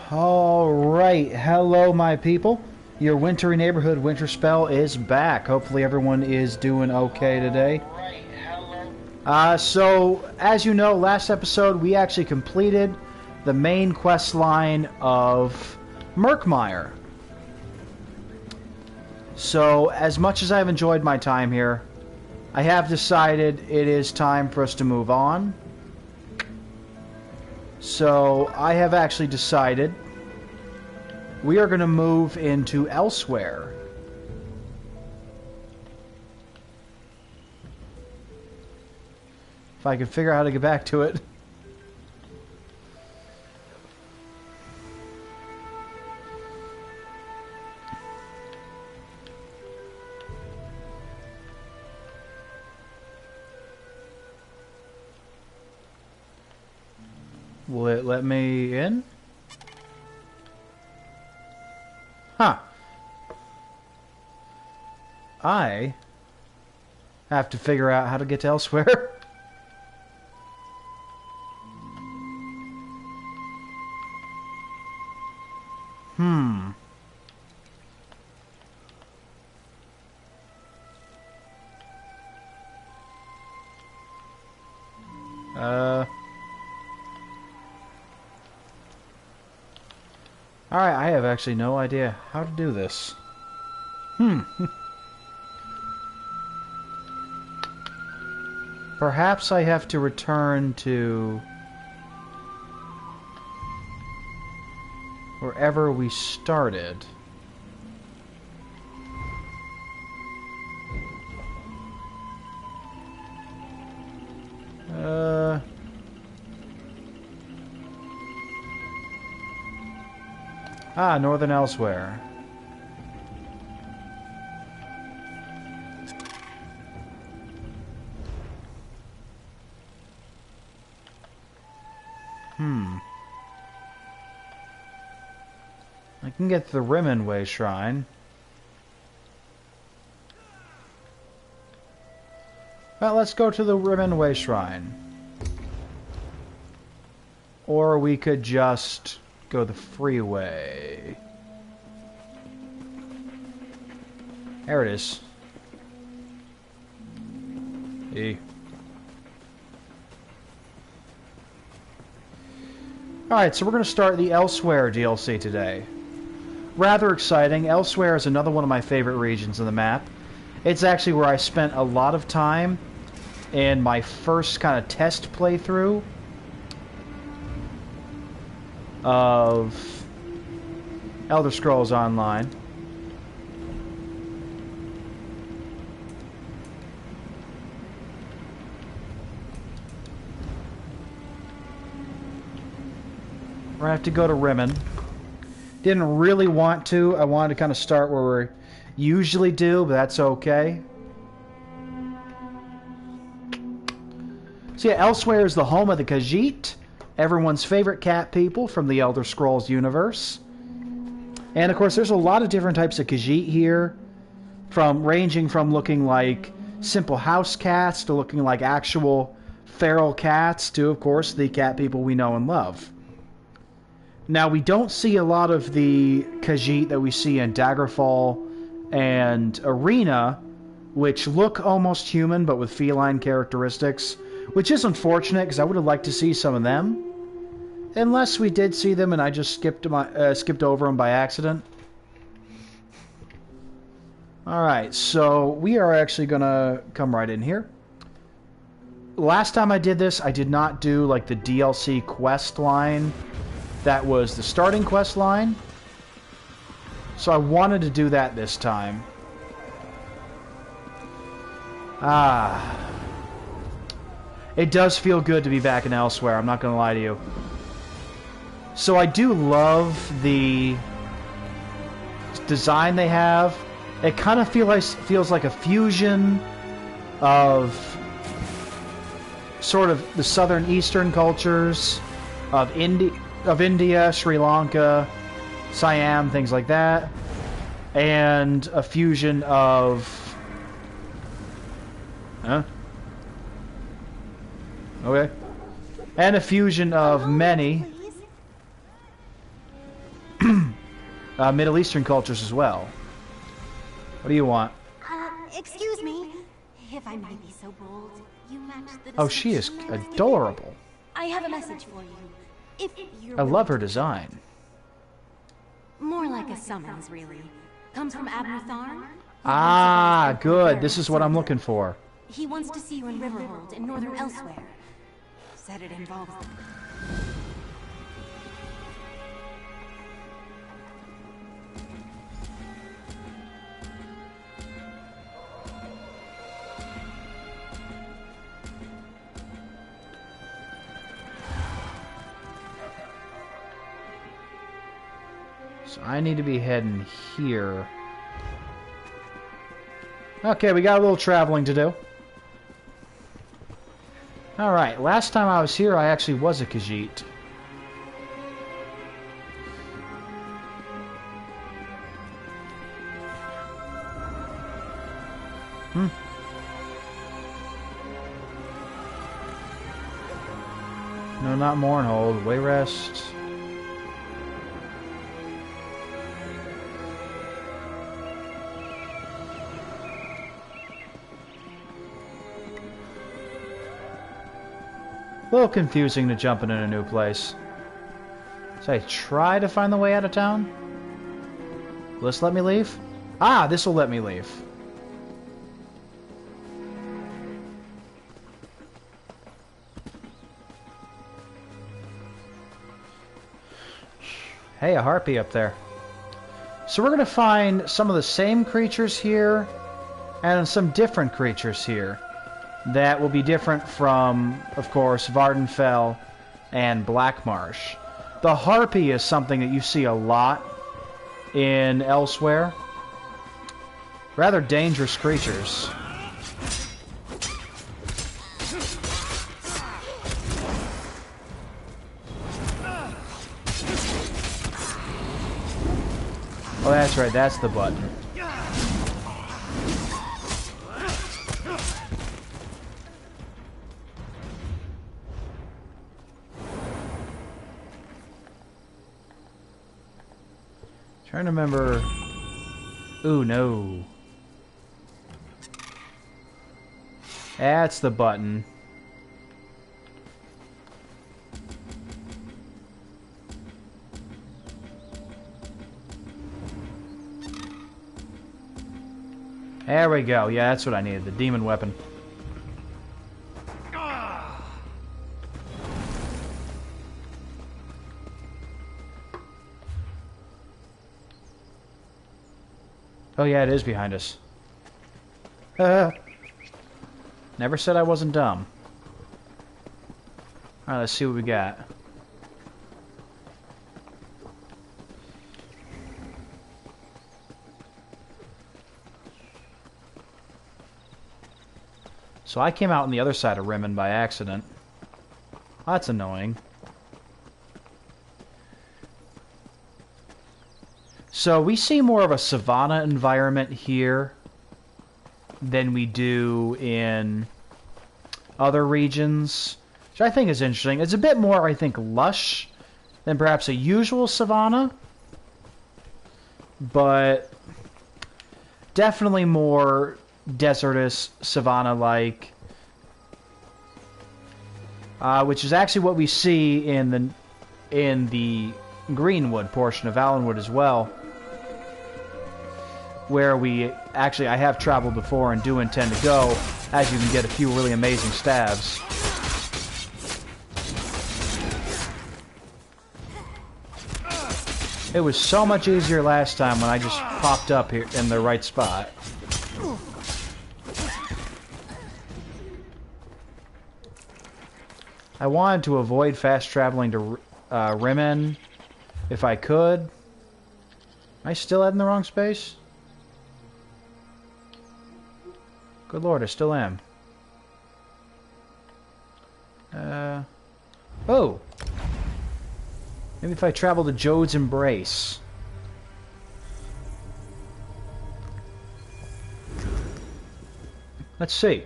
Alright, hello my people. Your wintry neighborhood Winterspelll is back. Hopefully everyone is doing okay today. So, as you know, last episode we actually completed the main quest line of Murkmire. So, as much as I've enjoyed my time here, I have decided it is time for us to move on. So, I have actually decided we are going to move into elsewhere. If I can figure out how to get back to it. Will it let me in? Huh. I have to figure out how to get to elsewhere. Alright, I have actually no idea how to do this. Perhaps I have to return to wherever we started. Northern Elsewhere. I can get to the Rimmenway Shrine. Well, let's go to the Rimmenway Shrine. Or we could just go the freeway. There it is. E. Alright, so we're going to start the Elsewhere DLC today. Rather exciting. Elsewhere is another one of my favorite regions of the map. It's actually where I spent a lot of time in my first kind of test playthrough of Elder Scrolls Online. We're gonna have to go to Rimmen. Didn't really want to. I wanted to kind of start where we usually do, but that's okay. So yeah, Elsewhere is the home of the Khajiit, everyone's favorite cat people from the Elder Scrolls universe. And of course there's a lot of different types of Khajiit here, ranging from looking like simple house cats to looking like actual feral cats to, of course, the cat people we know and love. Now, we don't see a lot of the Khajiit that we see in Daggerfall and Arena, which look almost human but with feline characteristics, which is unfortunate because I would have liked to see some of them. Unless we did see them and I just skipped over them by accident. Alright, so we are actually going to come right in here. Last time I did this, I did not do like the DLC quest line. That was the starting quest line. So I wanted to do that this time. It does feel good to be back in Elsewhere, I'm not going to lie to you. So I do love the design they have. It kind of feels like a fusion of sort of the southern eastern cultures of India, Sri Lanka, Siam, things like that, and a fusion of... Okay. And a fusion of many Middle Eastern cultures as well. What do you want? Excuse me, if I might be so bold. You match the Oh, she is description I was adorable. given. I have a message for you. If you're I love her design. more like a summons, really. Comes from Abnu Tharn. Ah, good. This is what I'm looking for. He wants to see you in Riverhold and Northern Elsewhere. Said it involves them. So I need to be heading here. Okay, we got a little traveling to do. Alright, last time I was here, I actually was a Khajiit. No, not Mournhold. Wayrest. A little confusing to jumping in a new place. So I try to find the way out of town? Will this let me leave? Ah, this will let me leave. Hey, a harpy up there. So we're going to find some of the same creatures here and some different creatures here that will be different from, of course, Winterspelll and Blackmarsh. The harpy is something that you see a lot in Elsewhere. Rather dangerous creatures. Oh, that's right, that's the button. Trying to remember... Ooh, no. That's the button. There we go. Yeah, that's what I needed. The demon weapon. Oh yeah, it is behind us. Never said I wasn't dumb. Alright, let's see what we got. So I came out on the other side of Rimmen by accident. That's annoying. So we see more of a savanna environment here than we do in other regions, which I think is interesting. It's a bit more, I think, lush than perhaps a usual savanna, but definitely more desertous, savanna-like, which is actually what we see in the Greenwood portion of Valenwood as well, where I have traveled before and do intend to go, as you can get a few really amazing stabs. It was so much easier last time when I just popped up here in the right spot. I wanted to avoid fast traveling to Rimmen if I could. Am I still heading the wrong space? Good lord, I still am. Oh! Maybe if I travel to Jode's Embrace. Let's see.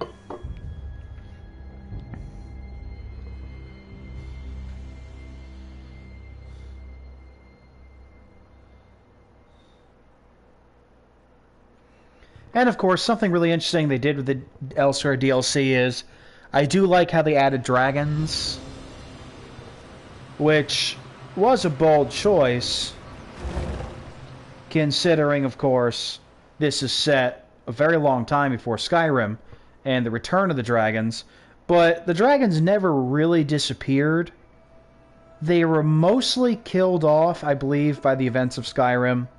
And of course, something really interesting they did with the Elsewhere DLC is, I do like how they added dragons, which was a bold choice, considering, of course, this is set a very long time before Skyrim and the Return of the Dragons, but the dragons never really disappeared. They were mostly killed off, I believe, by the events of Skyrim,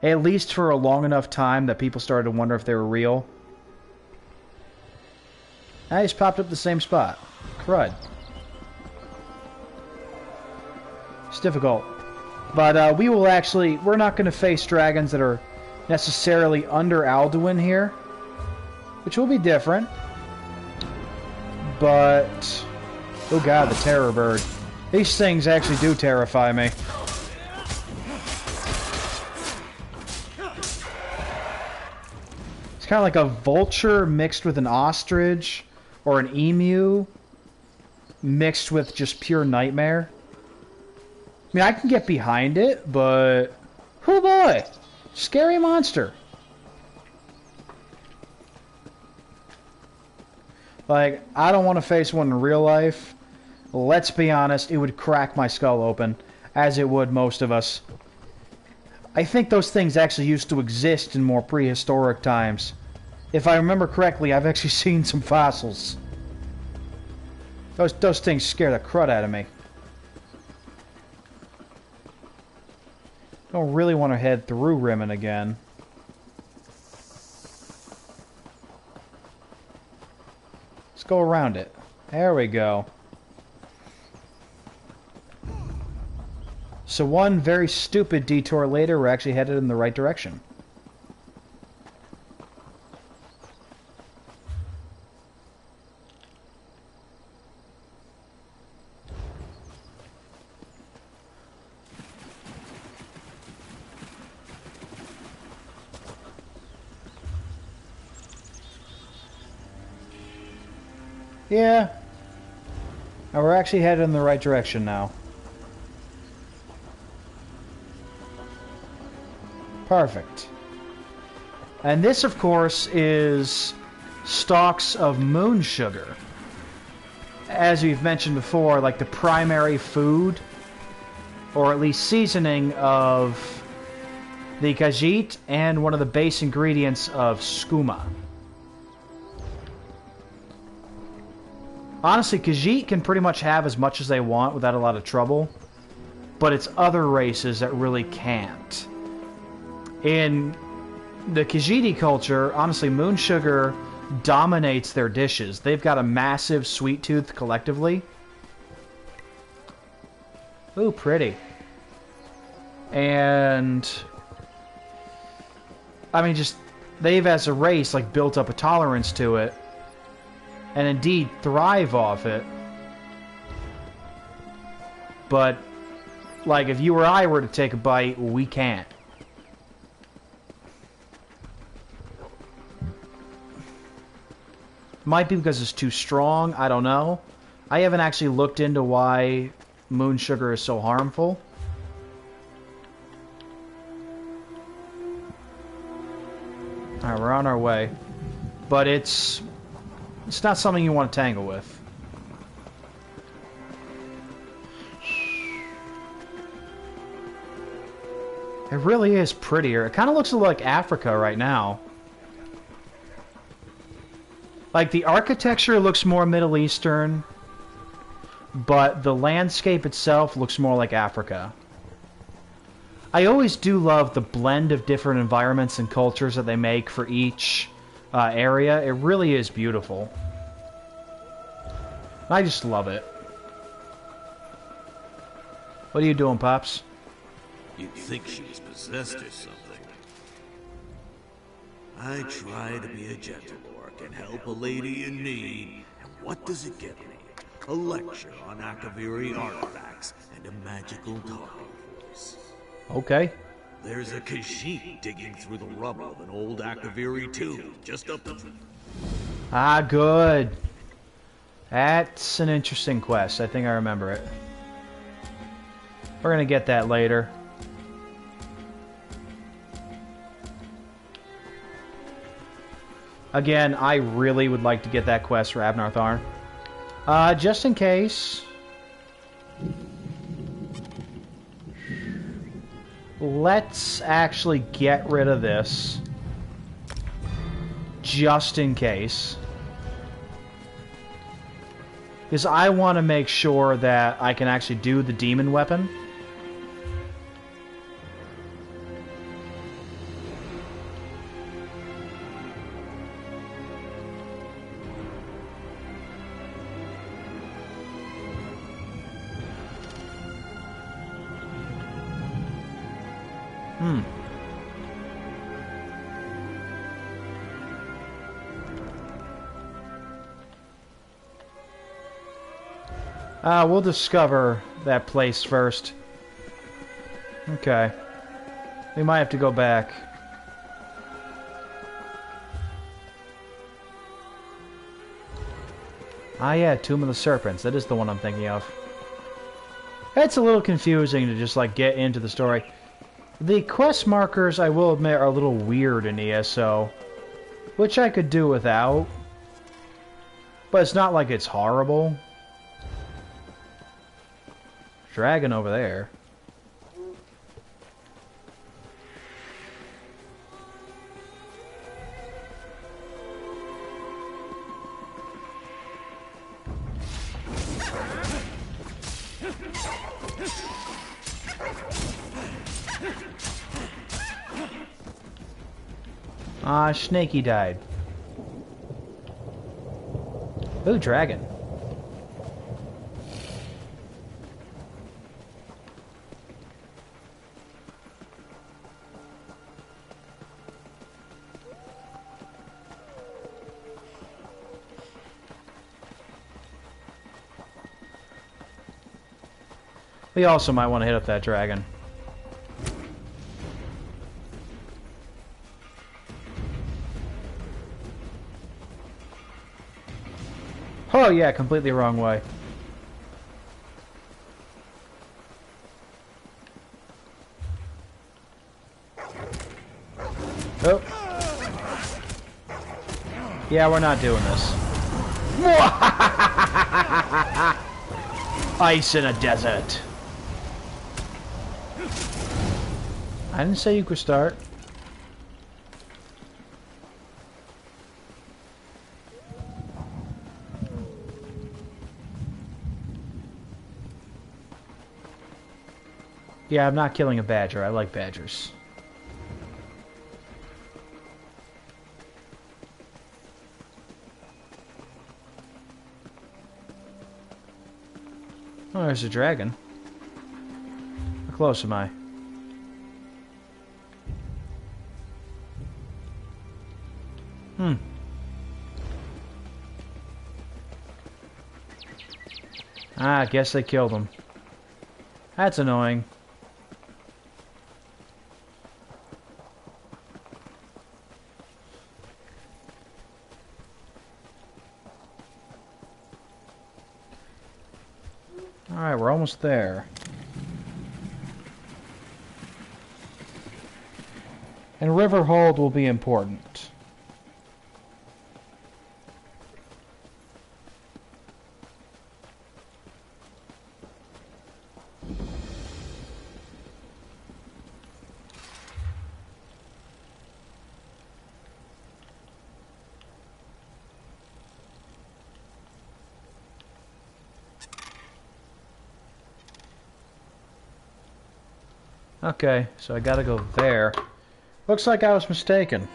at least for a long enough time that people started to wonder if they were real. I just popped up the same spot. Crud. It's difficult. But we're not going to face dragons that are necessarily under Alduin here, which will be different. But, oh god, the terror bird. These things actually do terrify me. It's kind of like a vulture mixed with an ostrich, or an emu mixed with just pure nightmare. I mean, I can get behind it, but... oh boy! Scary monster. Like, I don't want to face one in real life. Let's be honest, it would crack my skull open, as it would most of us. I think those things actually used to exist in more prehistoric times. If I remember correctly, I've actually seen some fossils. Those things scare the crud out of me. Don't really want to head through Rimmen again. Let's go around it. There we go. So one very stupid detour later, we're actually headed in the right direction. Yeah. And we're actually headed in the right direction now. Perfect. And this, of course, is stalks of moon sugar. As we've mentioned before, like the primary food, or at least seasoning of the Khajiit, and one of the base ingredients of skooma. Honestly, Khajiit can pretty much have as much as they want without a lot of trouble, but it's other races that really can't. In the Khajiiti culture, honestly, moon sugar dominates their dishes. They've got a massive sweet tooth collectively. Ooh, pretty. And I mean, just they've as a race like built up a tolerance to it, and indeed thrive off it. But like, if you or I were to take a bite, we can't. Might be because it's too strong, I don't know. I haven't actually looked into why moon sugar is so harmful. Alright, we're on our way. But it's not something you want to tangle with. It really is prettier. It kind of looks like Africa right now. Like, the architecture looks more Middle Eastern, but the landscape itself looks more like Africa. I always do love the blend of different environments and cultures that they make for each area. It really is beautiful. I just love it. What are you doing, Pops? You'd think she was possessed or something. I try to be a gentle orc and help a lady in need, and what does it get me? A lecture on Akaviri artifacts and a magical talking voice. Okay. There's a Khajiit digging through the rubble of an old Akaviri tomb just up the... Ah, good. That's an interesting quest. I think I remember it. We're gonna get that later. Again, I really would like to get that quest for Abnarthar. Just in case... Let's actually get rid of this. Just in case. Because I want to make sure that I can actually do the demon weapon. We'll discover that place first. Okay. We might have to go back. Ah, yeah, Tomb of the Serpents. That is the one I'm thinking of. It's a little confusing to just, like, get into the story. The quest markers, I will admit, are a little weird in ESO. Which I could do without. But it's not like it's horrible. Dragon over there. Ah, Snaky died. Ooh, dragon. We also might want to hit up that dragon. Oh yeah, completely wrong way. Oh. Yeah, we're not doing this. Ice in a desert. I didn't say you could start. Yeah, I'm not killing a badger. I like badgers. Oh, there's a dragon. How close am I? Ah, I guess they killed him. That's annoying. Alright, we're almost there. And Riverhold will be important. Okay, so I gotta go there. Looks like I was mistaken.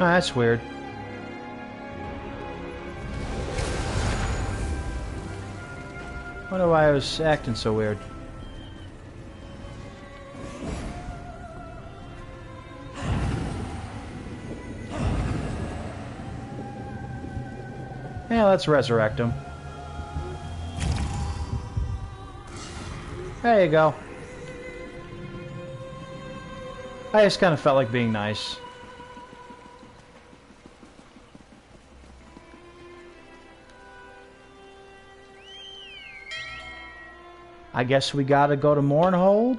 Oh, that's weird. Wonder why I was acting so weird. Yeah, let's resurrect him. There you go. I just kind of felt like being nice. I guess we gotta go to Mournhold.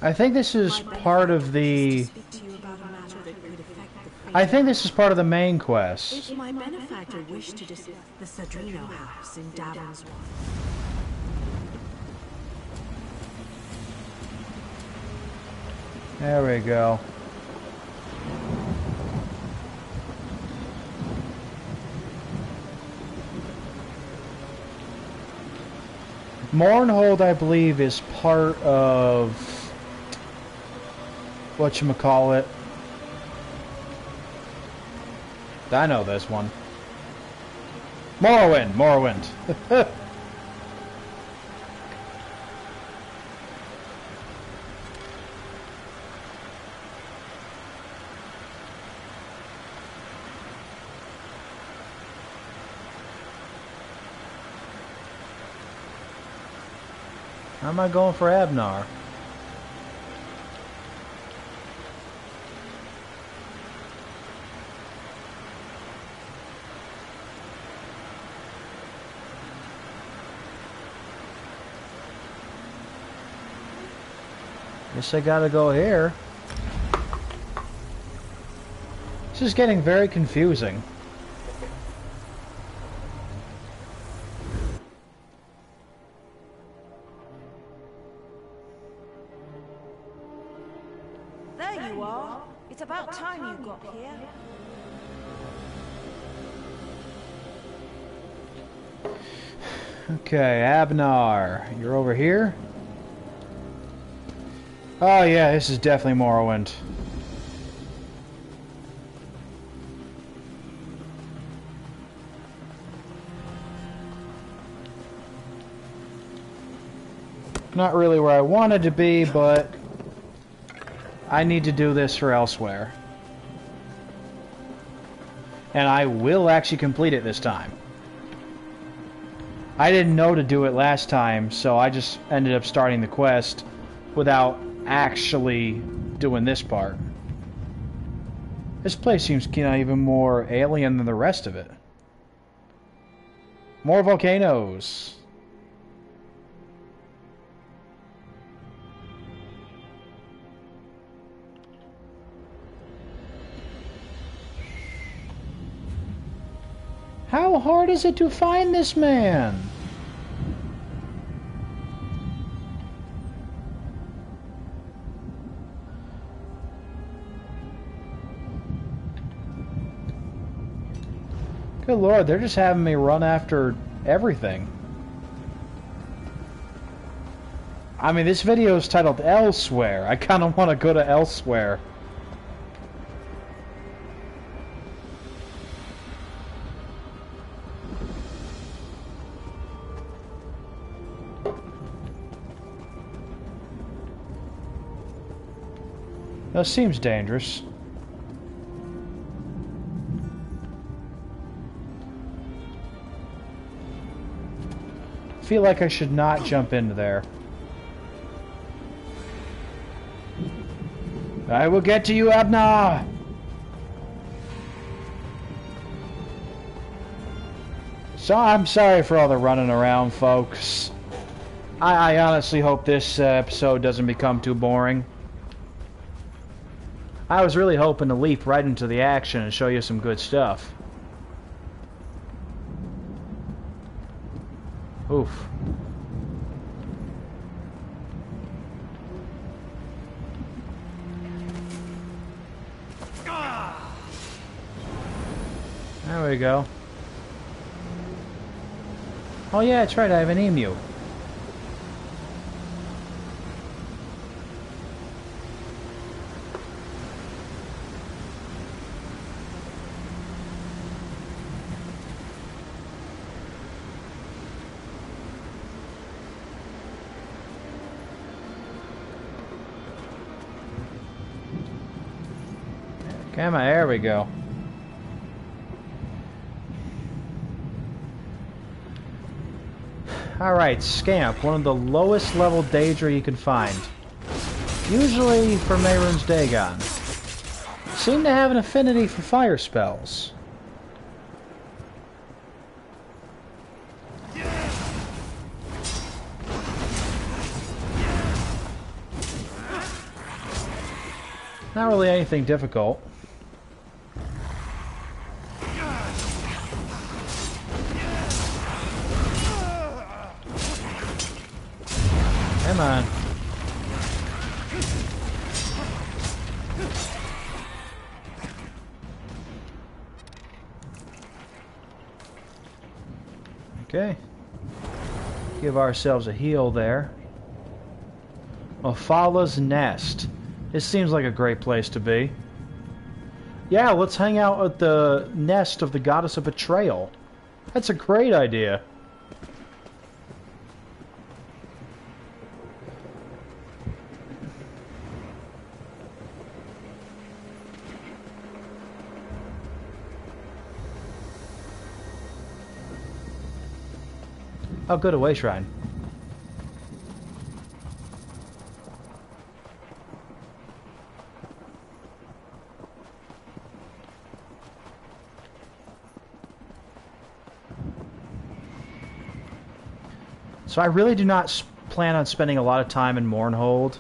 I think this is part of the... I think this is part of the main quest. If my benefactor wished to discuss the Sadrino house in Davonswar. There we go. Mournhold, I believe, is part of... whatchamacallit. I know this one. Morrowind! Morrowind! How am I going for Abnar? Guess I gotta go here. This is getting very confusing. There you are. It's about time you got here. Okay, Abnar, you're over here? Oh yeah, this is definitely Morrowind. Not really where I wanted to be, but I need to do this for elsewhere. And I will actually complete it this time. I didn't know to do it last time, so I just ended up starting the quest without actually doing this part. This place seems, you know, even more alien than the rest of it. More volcanoes. How hard is it to find this man? Good lord, they're just having me run after everything. I mean, this video is titled Elsewhere. I kind of want to go to Elsewhere. That seems dangerous. I feel like I should not jump into there. I will get to you, Abna! So I'm sorry for all the running around, folks. I honestly hope this episode doesn't become too boring. I was really hoping to leap right into the action and show you some good stuff. Oof. There we go. Oh yeah, that's right, I have an emu. Come on, there we go. Alright, Scamp, one of the lowest level Daedra you can find. Usually for Mehrunes Dagon. Seem to have an affinity for fire spells. Not really anything difficult. Come on. Okay. Give ourselves a heal there. Ophala's Nest. This seems like a great place to be. Yeah, let's hang out at the nest of the Goddess of Betrayal. That's a great idea. Oh, good, away shrine. So I really do not plan on spending a lot of time in Mournhold.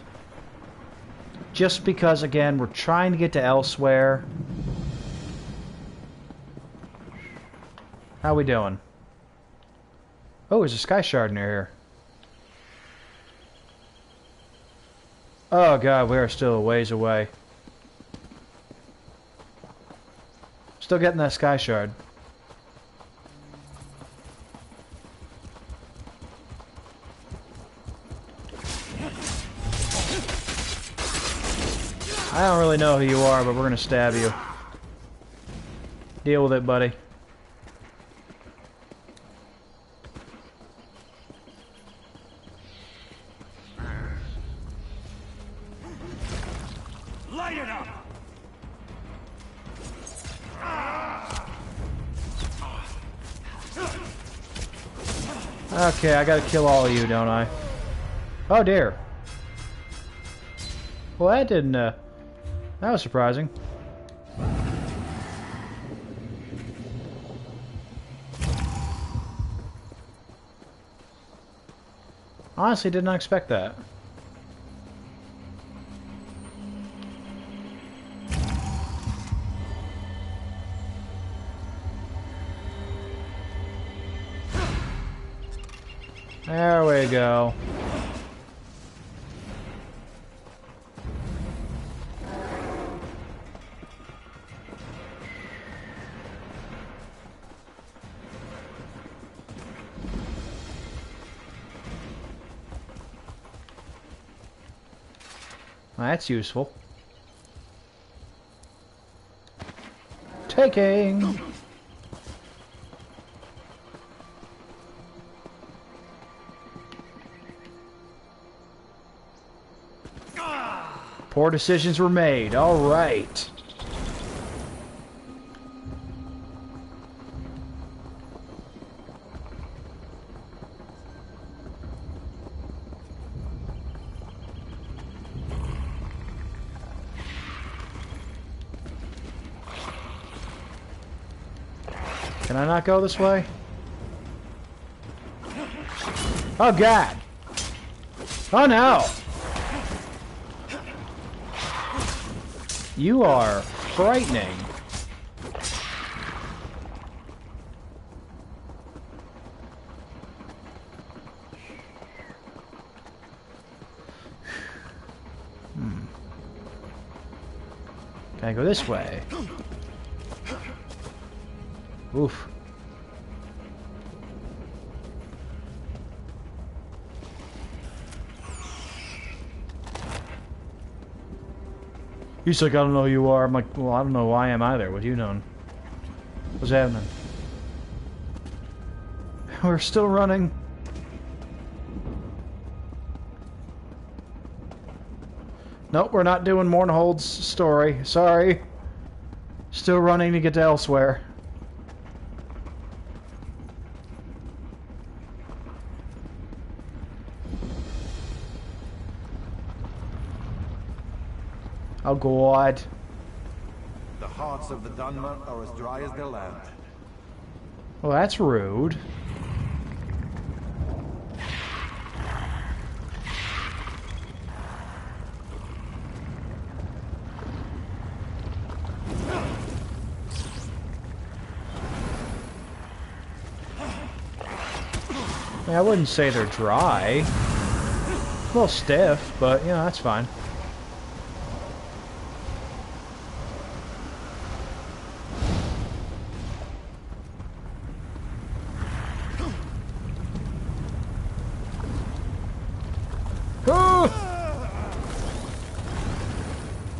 Just because, again, we're trying to get to Elsewhere. How we doing? Oh, there's a Sky Shard near here. Oh god, we are still a ways away. Still getting that Sky Shard. I don't really know who you are, but we're gonna stab you. Deal with it, buddy. Light it up. Okay, I gotta kill all of you, don't I? Oh dear. Well, that didn't, that was surprising. Honestly, did not expect that. There we go. Well, that's useful. Taking. Poor decisions were made. All right. Can I not go this way? Oh god! Oh no! You are frightening. Can I go this way? Oof. He's like, I don't know who you are. I'm like, well, I don't know who I am either. What you doing? What's happening? We're still running. Nope, we're not doing Mournhold's story. Sorry. Still running to get to elsewhere. Oh God. The hearts of the Dunmer are as dry as their land. Well, that's rude. I wouldn't say they're dry. A little stiff, but, you know, that's fine.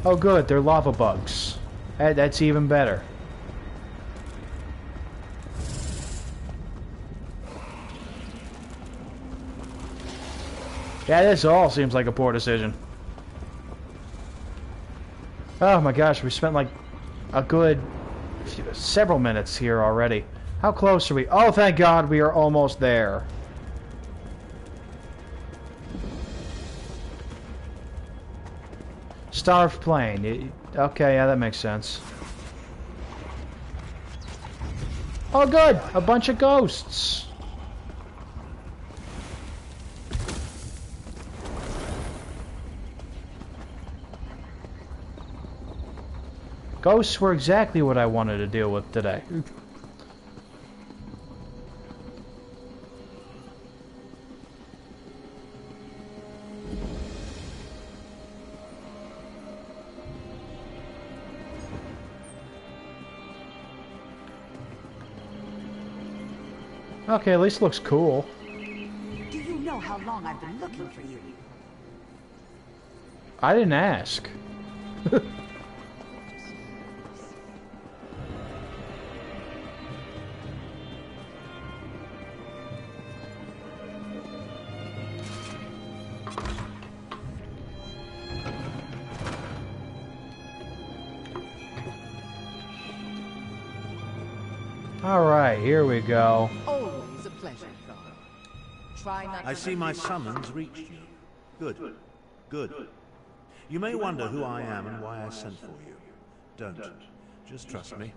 Oh good, they're lava bugs. That's even better. Yeah, this all seems like a poor decision. Oh my gosh, we spent like a good several minutes here already. How close are we? Oh, thank God, we are almost there. Starved Plain. Okay, yeah, that makes sense. Oh good, a bunch of ghosts. Ghosts were exactly what I wanted to deal with today. Okay, at least it looks cool. Do you know how long I've been looking for you? I didn't ask. Alright, here we go. Always a pleasure, Guard. Try not I see my summons reached you. Good. Good. You may wonder who I am and why I sent for you. Don't. Just trust me.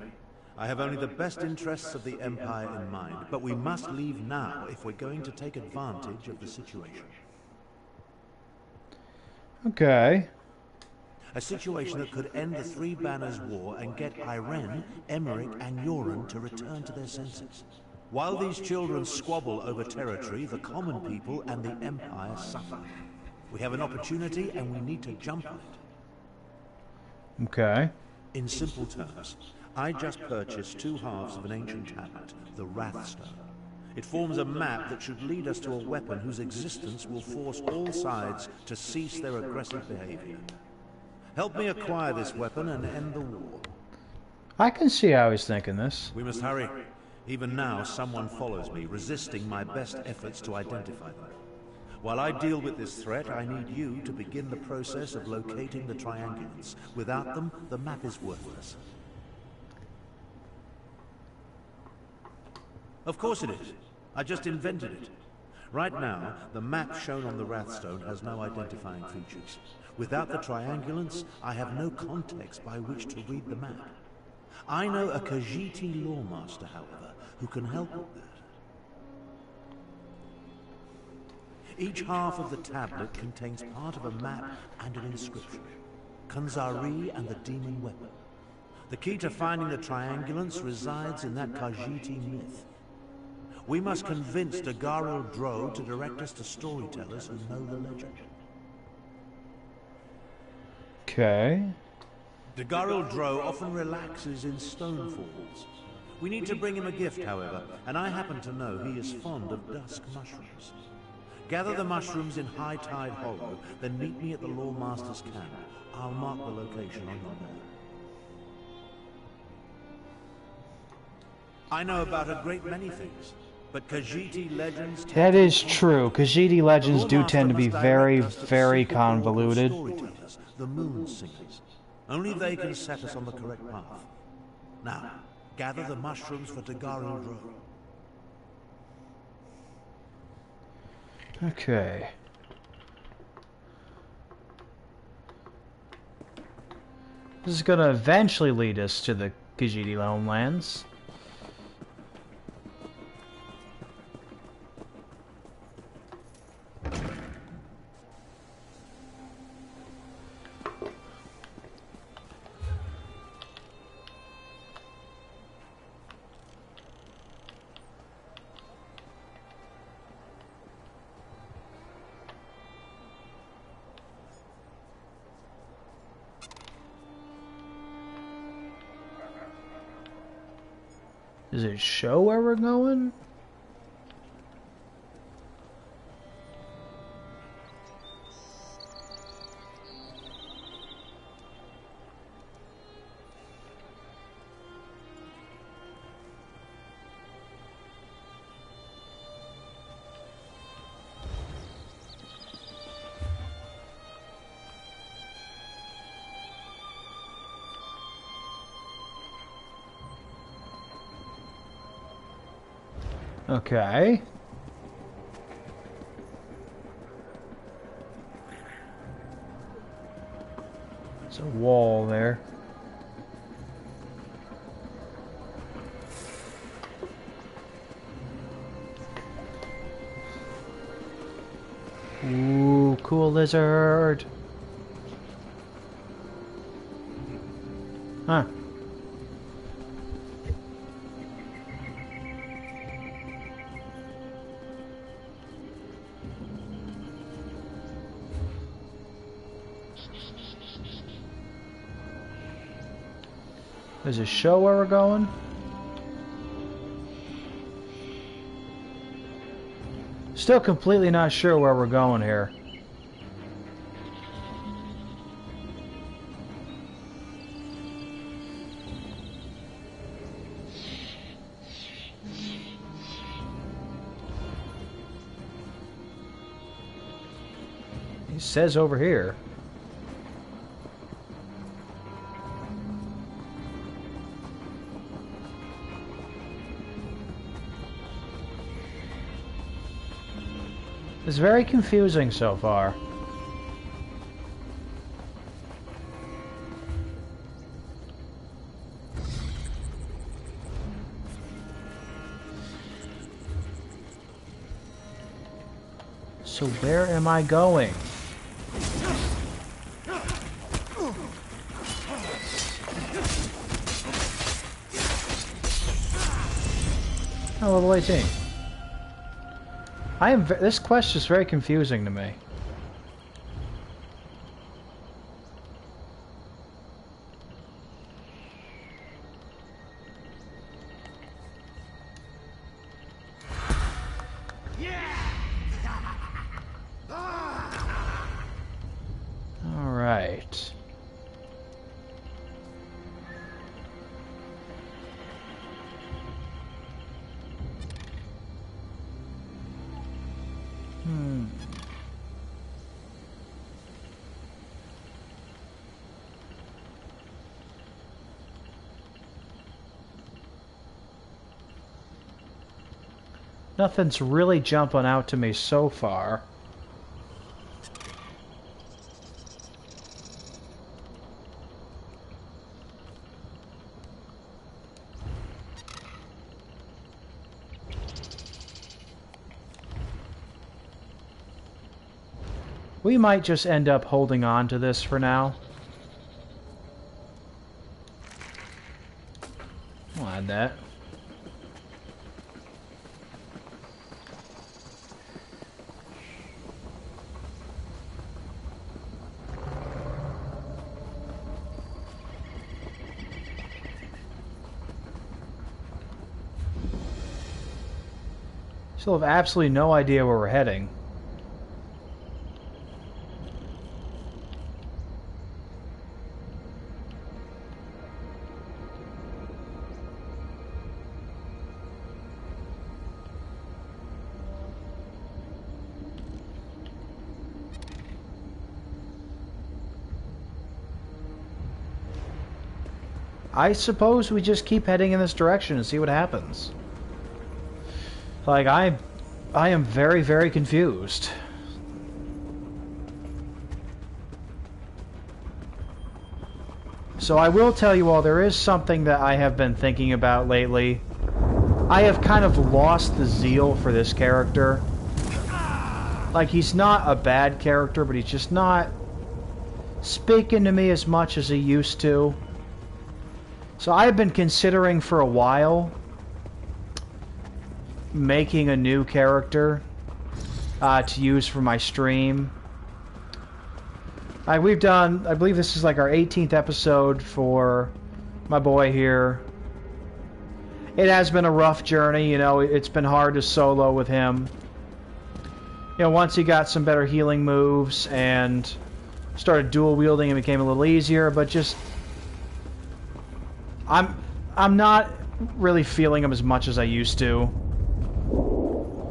I have only the best interests of the Empire in mind, but we must leave now if we're going to take advantage of the situation. Okay. A situation that could end the Three Banners War and get Irene, Emmerich, and Yoren to return to their senses. While these children squabble over territory, the common people and the Empire suffer. We have an opportunity and we need to jump on it. Okay. In simple terms, I just purchased 2 halves of an ancient tablet, the Wrathstone. It forms a map that should lead us to a weapon whose existence will force all sides to cease their aggressive behavior. Help me acquire this weapon and end the war. I can see how he's thinking this. We must hurry. Even now, someone follows me, resisting my best efforts to identify them. While I deal with this threat, I need you to begin the process of locating the triangulants. Without them, the map is worthless. Of course it is. I just invented it. Right now, the map shown on the Wrathstone has no identifying features. Without the triangulants, I have no context by which to read the map. I know a Khajiiti lawmaster, however, who can help with that. Each half of the tablet contains part of a map and an inscription. Kanzari and the demon weapon. The key to finding the triangulants resides in that Khajiiti myth. We must convince Dagaro Dro to direct us to storytellers who know the legend. Okay. Dagoril Dro often relaxes in stone falls. We need to bring him a gift, however, and I happen to know he is fond of dusk mushrooms. Gather the mushrooms in High Tide Hollow, then meet me at the Lawmaster's camp. I'll mark the location on your map. I know about a great many things, but Khajiit legends... That is true. Khajiit legends do tend to be very, very convoluted. Storytellers, the Moon Singers. Only they can set us on the correct path. Now, gather the mushrooms for Dagoril Dro. Okay. This is going to eventually lead us to the Khajiit homelands. Does it show where we're going? Okay. There's a wall there. Ooh, cool lizard. Huh. Does it show where we're going? Still completely not sure where we're going here. It says over here. It's very confusing so far. So where am I going? Oh, level 18. This quest is very confusing to me. All right. Nothing's really jumping out to me so far. We might just end up holding on to this for now. I'll add that. Still have absolutely no idea where we're heading. I suppose we just keep heading in this direction and see what happens. Like, I am very, very confused. So I will tell you all, there is something that I have been thinking about lately. I have kind of lost the zeal for this character. Like, he's not a bad character, but he's just not speaking to me as much as he used to. So I've been considering for a while making a new character to use for my stream. We've done, I believe this is like our 18th episode for my boy here. It has been a rough journey, you know, it's been hard to solo with him. You know, once he got some better healing moves and started dual wielding, it became a little easier, but just I'm not really feeling him as much as I used to.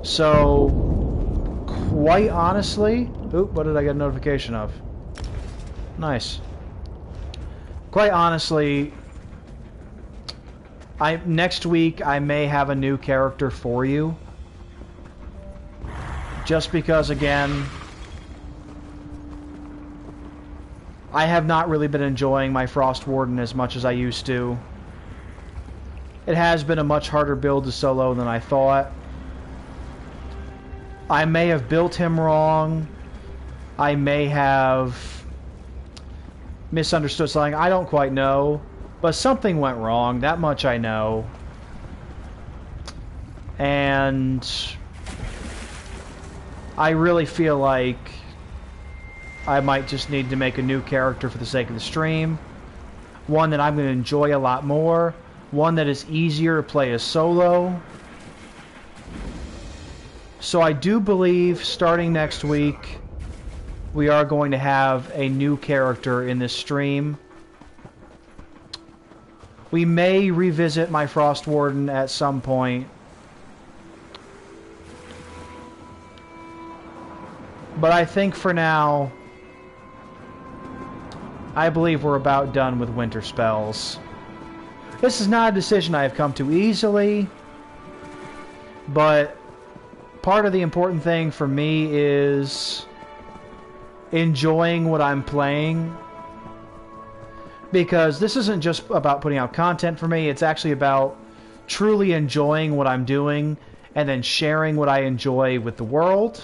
So, quite honestly... Oop, what did I get a notification of? Nice. Quite honestly, next week I may have a new character for you. Just because, again, I have not really been enjoying my Frost Warden as much as I used to. It has been a much harder build to solo than I thought. I may have built him wrong. I may have misunderstood something. I don't quite know. But something went wrong. That much I know. And I really feel like I might just need to make a new character for the sake of the stream. One that I'm going to enjoy a lot more. One that is easier to play as solo. So I do believe starting next week we are going to have a new character in this stream. We may revisit my Frost Warden at some point. But I think for now, I believe we're about done with Winterspells. This is not a decision I have come to easily, but part of the important thing for me is enjoying what I'm playing. Because this isn't just about putting out content for me, it's actually about truly enjoying what I'm doing and then sharing what I enjoy with the world.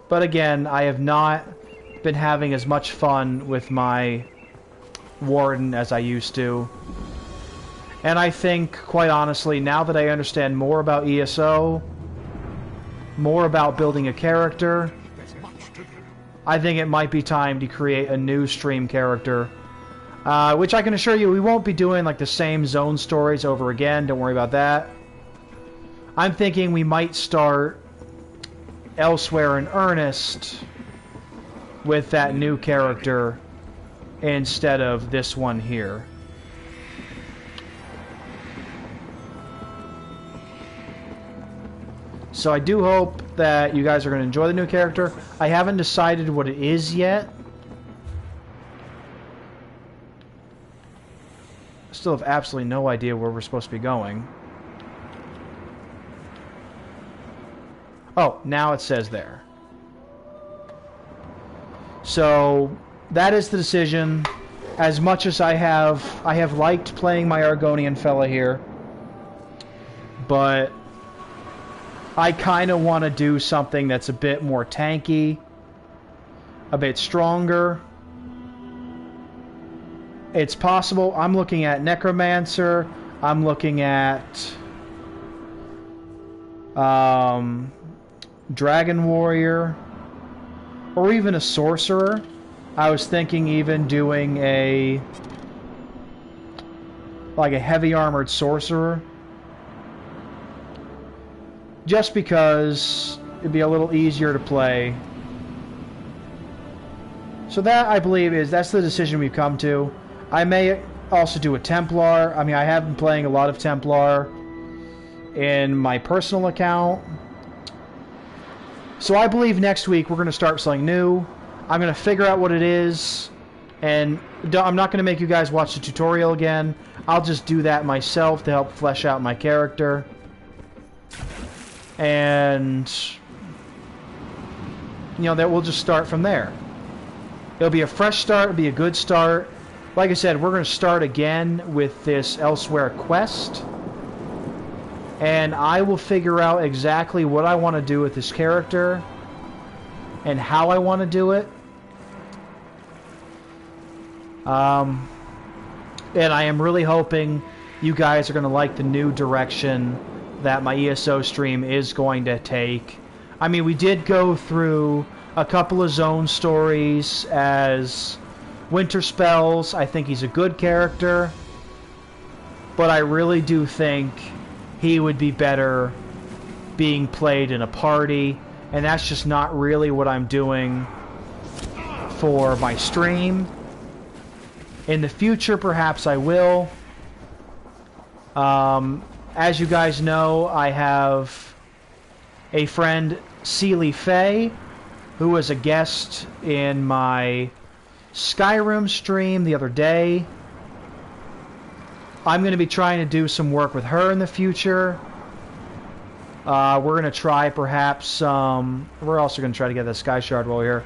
But again, I have not been having as much fun with my Warden as I used to. And I think, quite honestly, now that I understand more about ESO, more about building a character, I think it might be time to create a new stream character. Which I can assure you, we won't be doing like the same zone stories over again, don't worry about that. I'm thinking we might start elsewhere in earnest with that new character instead of this one here. So I do hope that you guys are going to enjoy the new character. I haven't decided what it is yet. Still have absolutely no idea where we're supposed to be going. Oh, now it says there. So that is the decision. As much as I have liked playing my Argonian fella here, but I kind of want to do something that's a bit more tanky, a bit stronger. It's possible. I'm looking at Necromancer. I'm looking at Dragon Warrior, or even a Sorcerer. I was thinking even doing like a heavy armored Sorcerer. just because it'd be a little easier to play. So that, I believe, that's the decision we've come to. I may also do a Templar. I mean, I have been playing a lot of Templar in my personal account. So I believe next week we're going to start something new. I'm going to figure out what it is, and I'm not going to make you guys watch the tutorial again. I'll just do that myself to help flesh out my character. And, you know, that we'll just start from there. It'll be a fresh start, it'll be a good start. Like I said, we're going to start again with this Elsewhere quest. And I will figure out exactly what I want to do with this character and how I want to do it. And I am really hoping you guys are going to like the new direction that my ESO stream is going to take. I mean, we did go through a couple of zone stories as Winterspells. I think he's a good character, but I really do think he would be better being played in a party, and that's just not really what I'm doing for my stream. In the future, perhaps I will. As you guys know, I have a friend, Sealy Faye, who was a guest in my Skyrim stream the other day. I'm going to be trying to do some work with her in the future. We're going to try perhaps we're also going to try to get the Sky Shard while we're here.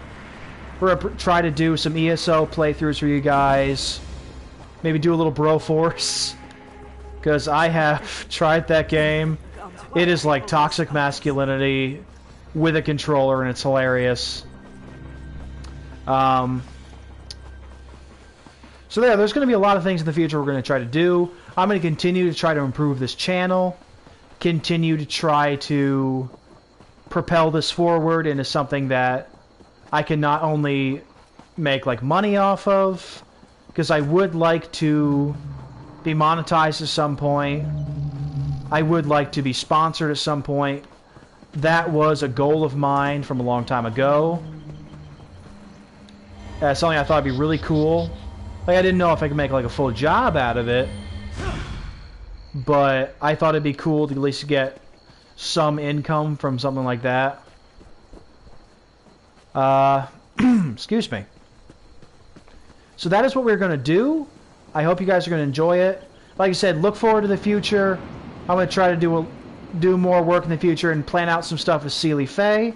We're going to try to do some ESO playthroughs for you guys. Maybe do a little Broforce. Because I have tried that game. It is like toxic masculinity with a controller, and it's hilarious. So yeah, there's going to be a lot of things in the future we're going to try to do. I'm going to continue to try to improve this channel. Continue to try to propel this forward into something that I can not only make like money off of, because I would like to be monetized at some point. I would like to be sponsored at some point. That was a goal of mine from a long time ago. That's something I thought would be really cool. Like, I didn't know if I could make like a full job out of it, but I thought it'd be cool to at least get some income from something like that. Excuse me. So that is what we're going to do. I hope you guys are going to enjoy it. Like I said, look forward to the future. I'm going to try to do more work in the future and plan out some stuff with Sealy Faye.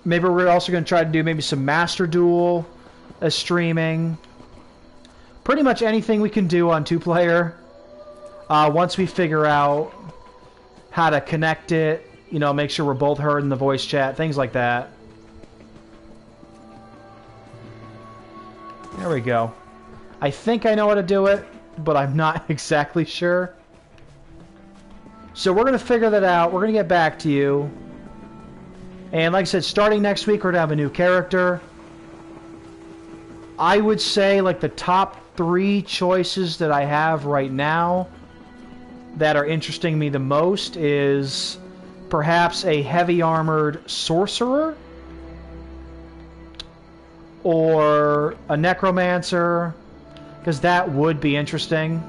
Maybe we're also going to try to do maybe some Master Duel streaming. Pretty much anything we can do on 2-player. Once we figure out how to connect it, you know, make sure we're both heard in the voice chat, things like that. There we go. I think I know how to do it, but I'm not exactly sure. So we're going to figure that out. We're going to get back to you. And like I said, starting next week, we're going to have a new character. I would say like the top 3 choices that I have right now that are interesting me the most is perhaps a heavy armored sorcerer, or a necromancer, because that would be interesting,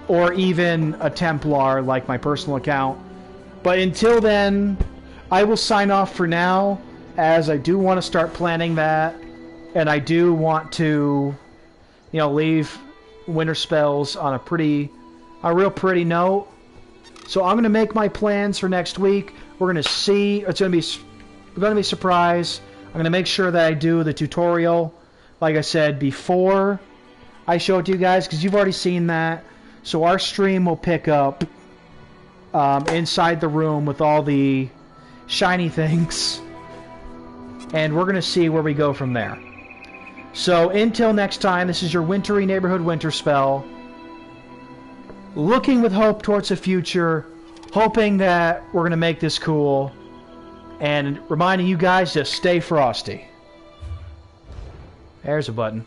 or even a Templar like my personal account. But until then, I will sign off for now, as I do want to start planning that, and I do want to, you know, leave Winterspells on a real pretty note. So I'm going to make my plans for next week. We're going to see. We're going to be surprised. I'm going to make sure that I do the tutorial, like I said, before I show it to you guys, because you've already seen that. So our stream will pick up inside the room with all the shiny things, and we're going to see where we go from there. So until next time, this is your wintry neighborhood Winterspell, looking with hope towards the future, hoping that we're going to make this cool, and reminding you guys to stay frosty. There's a button.